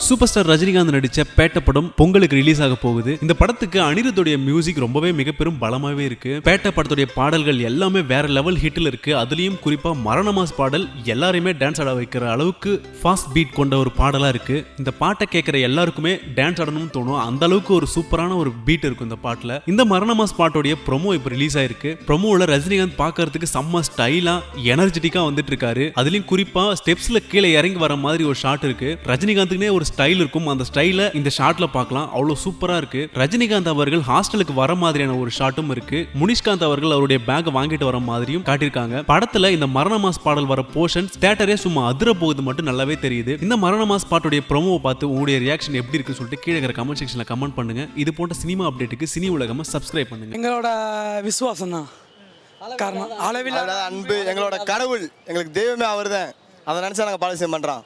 Super star Rajinikanth நடிச்ச பேட்ட படம் பொங்கலுக்கு ரிலீஸ் ஆக போகுது. இந்த படத்துக்கு அனிருத்துடைய மியூசிக் ரொம்பவே மிக பெரும் பலமாவே இருக்கு. பேட்ட படத்துடைய பாடல்கள் எல்லாமே வேற லெவல் ஹிட்ல இருக்கு. அதுலயும் குறிப்பா மரண மாஸ் பாடல் எல்லாரையுமே டான்ஸ் ஆட வைக்கிற அளவுக்கு ஃபாஸ்ட் பீட் கொண்ட ஒரு பாடலா இருக்கு. இந்த பாட்டை கேட்கிற எல்லாருக்குமே டான்ஸ் ஆடணும்னு தோணும். அந்த அளவுக்கு ஒரு சூப்பரான ஒரு பீட் இருக்கும் இந்த பாட்டுல. இந்த மரண மாஸ் பாட்டோடைய ப்ரோமோ இப்ப ரிலீஸ் ஆயிருக்கு. ப்ரோமோல ரஜினிகாந்த் பார்க்கிறதுக்கு செம்ம ஸ்டைலா எனர்ஜெட்டிக்கா வந்துட்டு இருக்காரு. அதுலயும் குறிப்பா ஸ்டெப்ஸ்ல கீழே இறங்கி வர மாதிரி ஒரு ஷாட் இருக்கு. ரஜினிகாந்துக்குனே ஒரு ஸ்டைல் இருக்கும். அந்த ஸ்டைல இந்த ஷாட்ல பார்க்கலாம். அவ்வளவு சூப்பரா இருக்கு. ரஜினிகாந்த் அவர்கள் ஹாஸ்டலுக்கு வர மாதிரியான ஒரு ஷாட்டும் இருக்கு. முனிஷ்காந்த் அவர்கள் அவருடைய பேக் வாங்கிட்டு வர மாதிரியும் காட்டியிருக்காங்க. படத்துல இந்த மரண மாஸ் பாடல் வர போர்ஷன்ஸ் தியேட்டரே சும்மா அதிர போகுது மட்டும் நல்லாவே தெரியுது. இந்த மரண மாஸ் பாட்டுடைய ப்ரோமோவை பார்த்து உங்களுடைய ரியாக்ஷன் எப்படி இருக்குன்னு சொல்லிட்டு கீழே இருக்கிற கமெண்ட் செக்ஷன்ல கமெண்ட் பண்ணுங்க. இது போன்ற சினிமா அப்டேட்டுக்கு சினி உலகம் சப்ஸ்கிரைப் பண்ணுங்க. எங்களோட விசுவாசம் தான் காரணம். அளவில்லாத அன்பு எங்களோட கடவுள், எங்களுக்கு தெய்வமே அவர்தான். அதை நினைச்சா நாங்கள் பாலிசி பண்றோம்.